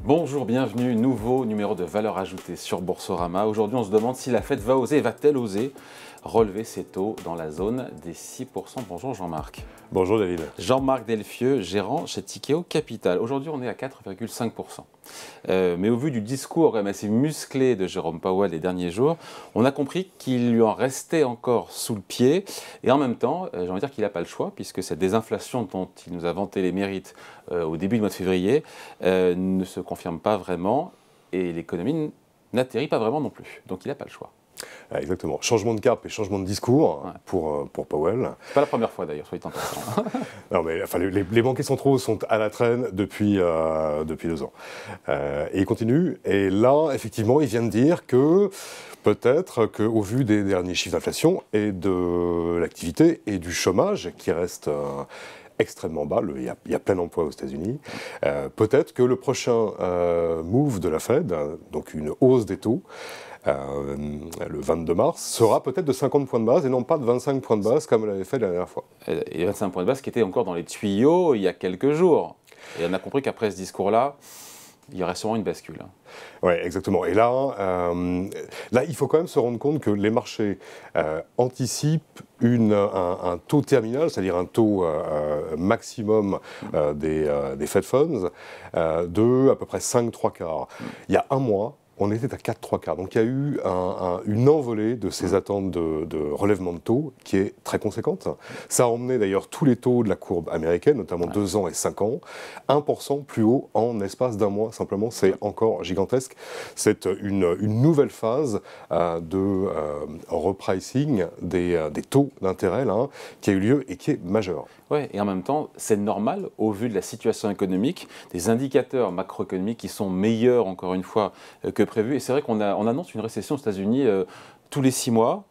Bonjour, bienvenue, nouveau numéro de Valeurs Ajoutées sur Boursorama. Aujourd'hui, on se demande si la Fed va-t-elle oser relever ses taux dans la zone des 6%. Bonjour Jean-Marc. Bonjour David. Jean-Marc Delfieux, gérant chez Tikehau Capital. Aujourd'hui, on est à 4,5%. Mais au vu du discours quand même assez musclé de Jérôme Powell les derniers jours, on a compris qu'il lui en restait encore sous le pied. Et en même temps, j'ai envie de dire qu'il n'a pas le choix, puisque cette désinflation dont il nous a vanté les mérites au début du mois de février ne se confirme pas vraiment et l'économie n'atterrit pas vraiment non plus. Donc il n'a pas le choix. Exactement. Changement de cap et changement de discours pour Powell. C'est pas la première fois d'ailleurs, soyez en passant. Non, mais enfin, les banquiers centraux sont à la traîne depuis 2 ans. Et ils continuent. Et là, effectivement, ils viennent dire que peut-être qu'au vu des derniers chiffres d'inflation et de l'activité et du chômage qui reste extrêmement bas, il y a plein d'emplois aux États-Unis, peut-être que le prochain move de la Fed, donc une hausse des taux, le 22 mars, sera peut-être de 50 points de base et non pas de 25 points de base comme elle avait fait la dernière fois. Et 25 points de base qui étaient encore dans les tuyaux il y a quelques jours. Et on a compris qu'après ce discours-là, il y aurait sûrement une bascule. Oui, exactement. Et là, il faut quand même se rendre compte que les marchés anticipent un taux terminal, c'est-à-dire un taux maximum des Fed Funds de à peu près 5,75. Il y a un mois, on était à 4,75. Donc il y a eu une envolée de ces attentes de relèvement de taux qui est très conséquente. Ça a emmené d'ailleurs tous les taux de la courbe américaine, notamment 2 ans et 5 ans, 1% plus haut en espace d'un mois simplement. C'est encore gigantesque. C'est une nouvelle phase de repricing des taux d'intérêt là, qui a eu lieu et qui est majeure. Oui, et en même temps, c'est normal au vu de la situation économique, des indicateurs macroéconomiques qui sont meilleurs, encore une fois, que prévu. Et c'est vrai qu'on annonce une récession aux États-Unis tous les 6 mois,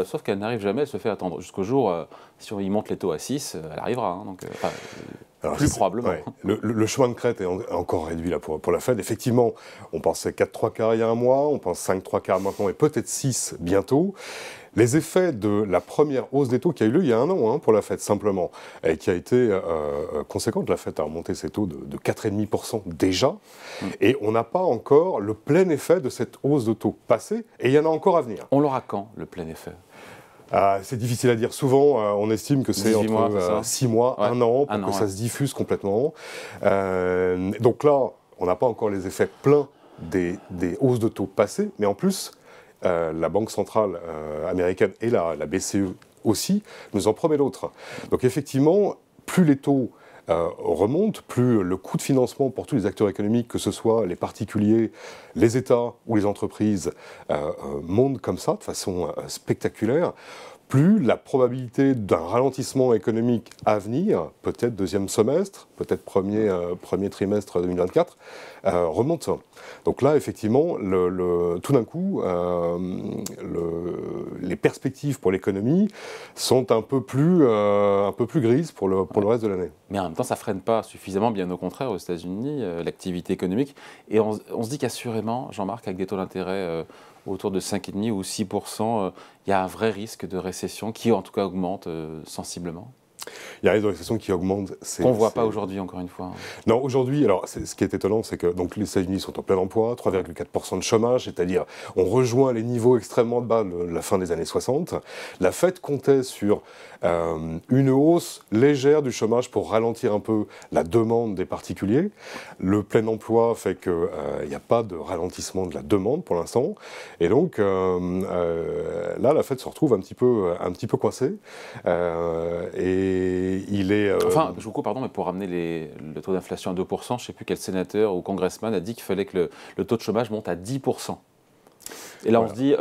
sauf qu'elle n'arrive jamais, elle se fait attendre. Jusqu'au jour, si on y monte les taux à 6, elle arrivera. Plus probablement. Ouais, le chemin de crête est encore réduit là pour la Fed. Effectivement, on pensait 4,75 il y a un mois, on pense 5,75 maintenant et peut-être 6 bientôt. Les effets de la première hausse des taux qui a eu lieu il y a un an pour la Fed simplement, et qui a été conséquente. La Fed a remonté ses taux de 4,5% déjà, et on n'a pas encore le plein effet de cette hausse de taux passée, et il y en a encore à venir. On l'aura quand, le plein effet ? C'est difficile à dire. Souvent, on estime que c'est entre 6 mois, 1 an, pour que ça se diffuse complètement. Donc là, on n'a pas encore les effets pleins des hausses de taux passées, mais en plus, la Banque centrale américaine et la BCE aussi nous en promet d'autres. Donc effectivement, plus les taux remonte, plus le coût de financement pour tous les acteurs économiques, que ce soit les particuliers, les États ou les entreprises, monte comme ça, de façon spectaculaire, plus la probabilité d'un ralentissement économique à venir, peut-être deuxième semestre, peut-être premier trimestre 2024, remonte. Donc là, effectivement, tout d'un coup, les perspectives pour l'économie sont un peu plus grises pour le reste de l'année. Mais en même temps, ça ne freine pas suffisamment, bien au contraire, aux États-Unis, l'activité économique. Et on se dit qu'assurément, Jean-Marc, avec des taux d'intérêt autour de 5,5 ou 6%, il y a un vrai risque de récession qui, en tout cas, augmente sensiblement. Il y a un risque de récession qui augmente. Qu'on ne voit pas aujourd'hui, encore une fois. Non, aujourd'hui, alors ce qui est étonnant, c'est que donc, les États-Unis sont en plein emploi, 3,4% de chômage, c'est-à-dire on rejoint les niveaux extrêmement bas de la fin des années 60. La Fed comptait sur une hausse légère du chômage pour ralentir un peu la demande des particuliers. Le plein emploi fait qu'il n'y a pas de ralentissement de la demande pour l'instant. Et donc là, la Fed se retrouve un petit peu coincée. Et il est... Enfin, je vous coupe, pardon, mais pour ramener le taux d'inflation à 2%, je ne sais plus quel sénateur ou congressman a dit qu'il fallait que le taux de chômage monte à 10%. Et là, voilà. On se dit,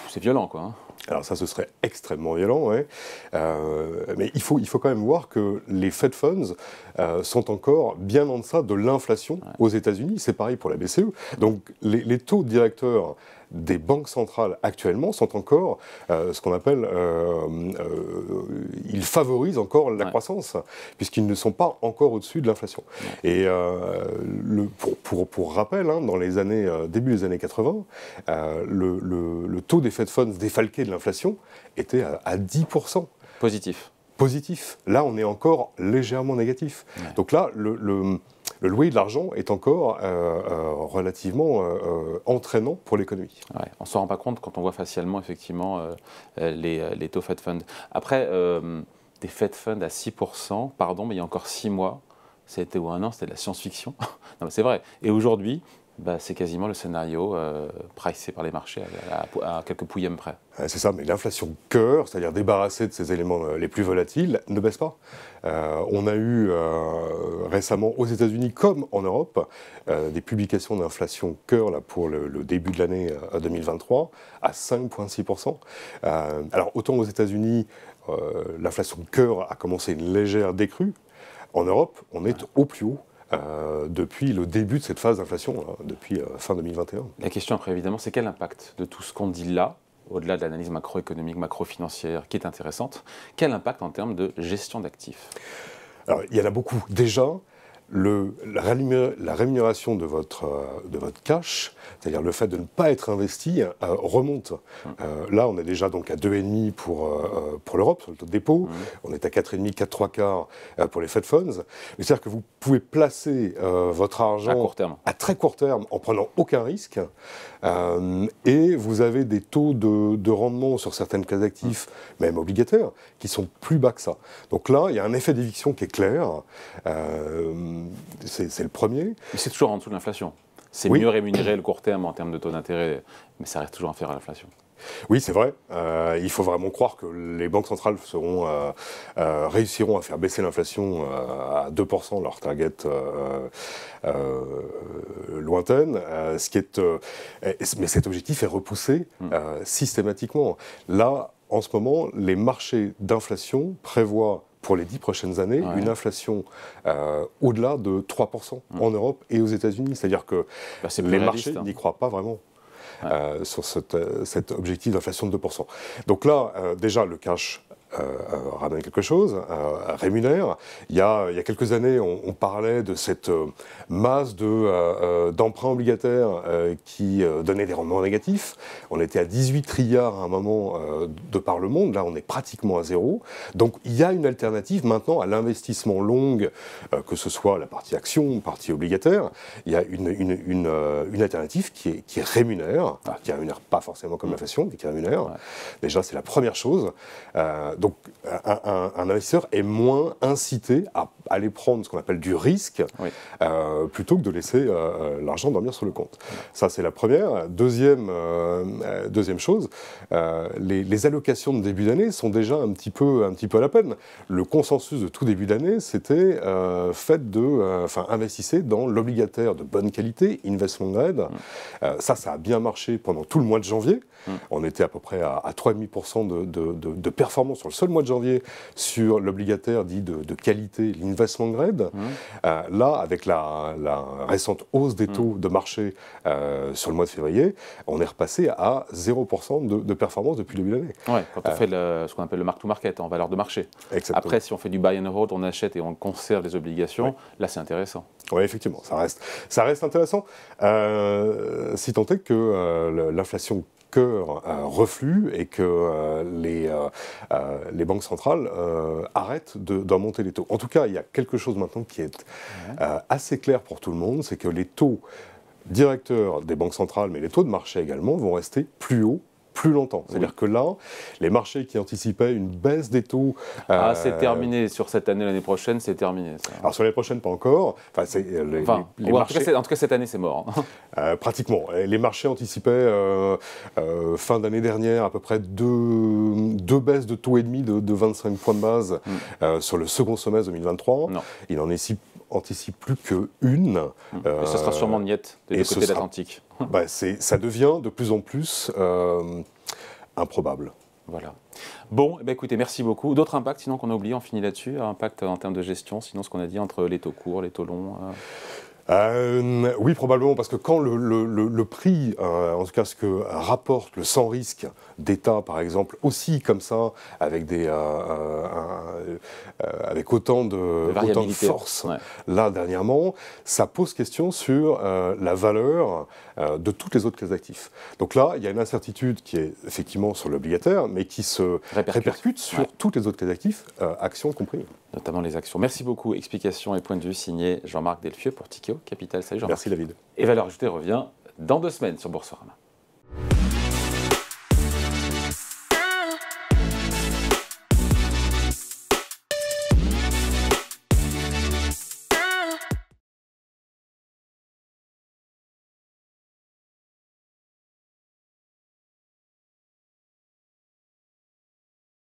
c'est violent, quoi. Hein. Alors ça, ce serait extrêmement violent, ouais. Mais il faut quand même voir que les Fed Funds sont encore bien en deçà de l'inflation aux États-Unis. C'est pareil pour la BCE. Donc les taux directeurs des banques centrales actuellement sont encore ce qu'on appelle, ils favorisent encore la croissance, puisqu'ils ne sont pas encore au-dessus de l'inflation. Et pour rappel, dans les années, début des années 80, le taux des Fed Funds défalqué de l'inflation était à 10%. Positif. Là, on est encore légèrement négatif. Ouais. Donc là, le loyer de l'argent est encore relativement entraînant pour l'économie. Ouais, on ne s'en rend pas compte quand on voit facialement, effectivement, les taux Fed Fund. Après, des Fed Fund à 6%, pardon, mais il y a encore 6 mois, ça a été, ou un an, c'était de la science-fiction. Non, mais c'est vrai. Et aujourd'hui, c'est quasiment le scénario pricé par les marchés à quelques pouillèmes près. C'est ça, mais l'inflation cœur, c'est-à-dire débarrassée de ces éléments les plus volatiles, ne baisse pas. On a eu récemment aux États-Unis comme en Europe des publications d'inflation cœur là, pour le début de l'année 2023 à 5,6%. Alors autant aux États-Unis, l'inflation cœur a commencé une légère décrue. En Europe, on est au plus haut. Depuis le début de cette phase d'inflation, depuis fin 2021. La question après, évidemment, c'est quel impact de tout ce qu'on dit là, au-delà de l'analyse macroéconomique, macrofinancière, qui est intéressante, quel impact en termes de gestion d'actifs? Alors, il y en a beaucoup. Déjà, la rémunération de votre cash, c'est-à-dire le fait de ne pas être investi, remonte. Là, on est déjà donc à 2,5 pour l'Europe, sur le taux de dépôt. On est à 4,5, 4,75 pour les Fed Funds. Mais c'est-à-dire que vous pouvez placer votre argent à très court terme en prenant aucun risque. Et vous avez des taux de rendement sur certaines classes d'actifs, même obligataires, qui sont plus bas que ça. Donc là, il y a un effet d'éviction qui est clair. C'est le premier. Mais c'est toujours en dessous de l'inflation. C'est mieux rémunéré le court terme en termes de taux d'intérêt, mais ça reste toujours inférieur à l'inflation. Oui, c'est vrai. Il faut vraiment croire que les banques centrales réussiront à faire baisser l'inflation à 2%, leur target lointaine. Mais cet objectif est repoussé systématiquement. Là, en ce moment, les marchés d'inflation prévoient pour les 10 prochaines années, une inflation au-delà de 3% en Europe et aux États-Unis. C'est-à-dire que les marchés n'y croient pas vraiment sur cet objectif d'inflation de 2%. Donc là, déjà, le cash ramène quelque chose, rémunère. Il y a quelques années, on parlait de cette masse d'emprunts obligataires qui donnait des rendements négatifs. On était à 18 trilliards à un moment de par le monde. Là, on est pratiquement à zéro. Donc, il y a une alternative maintenant à l'investissement long, que ce soit la partie action, la partie obligataire. Il y a une alternative qui rémunère, qui rémunère pas forcément comme l'inflation, mais qui rémunère. Déjà, c'est la première chose. Donc, un investisseur est moins incité à aller prendre ce qu'on appelle du risque, plutôt que de laisser l'argent dormir sur le compte. Ça, c'est la première. Deuxième chose, les allocations de début d'année sont déjà un petit peu à la peine. Le consensus de tout début d'année, c'était investissez dans l'obligataire de bonne qualité, investment grade. Ça a bien marché pendant tout le mois de janvier. On était à peu près à 3,5% de performance sur le seul mois de janvier sur l'obligataire dit de qualité, l'investment grade. Là, avec la récente hausse des taux de marché sur le mois de février, on est repassé à 0% de performance depuis le début de l'année. Ouais, quand on fait ce qu'on appelle le mark-to-market en valeur de marché. Exactement. Après, si on fait du buy and hold, on achète et on conserve les obligations, là c'est intéressant. Oui, effectivement, ça reste intéressant. Si tant est que l'inflation reflue et que les banques centrales arrêtent d'en monter les taux. En tout cas, il y a quelque chose maintenant qui est assez clair pour tout le monde, c'est que les taux directeurs des banques centrales, mais les taux de marché également, vont rester plus hauts plus longtemps. C'est-à-dire que là, les marchés qui anticipaient une baisse des taux... c'est terminé. Sur cette année, l'année prochaine, c'est terminé. Ça. Alors sur l'année prochaine, pas encore. En tout cas, cette année, c'est mort. Pratiquement. Les marchés anticipaient fin d'année dernière à peu près deux baisses de taux et demi de 25 points de base sur le second semestre 2023. Non. Il en anticipe plus qu'une. Et ce sera sûrement niette des deux côtés de l'Atlantique. Ça devient de plus en plus improbable. Voilà. Bon, écoutez, merci beaucoup. D'autres impacts, sinon qu'on a oublié, on finit là-dessus. Impact en termes de gestion, sinon ce qu'on a dit entre les taux courts, les taux longs Oui, probablement, parce que quand le prix, en tout cas ce que rapporte le sans risque d'État, par exemple, aussi comme ça, avec, avec autant de force, là, dernièrement, ça pose question sur la valeur de toutes les autres classes d'actifs. Donc là, il y a une incertitude qui est effectivement sur l'obligataire, mais qui se répercute sur toutes les autres classes d'actifs, actions compris. Notamment les actions. Merci beaucoup. Explications et points de vue signé Jean-Marc Delfieux pour Tikehau Capital. Salut Jean-Marc. Merci David. Et Valeurs Ajoutées revient dans 2 semaines sur Boursorama.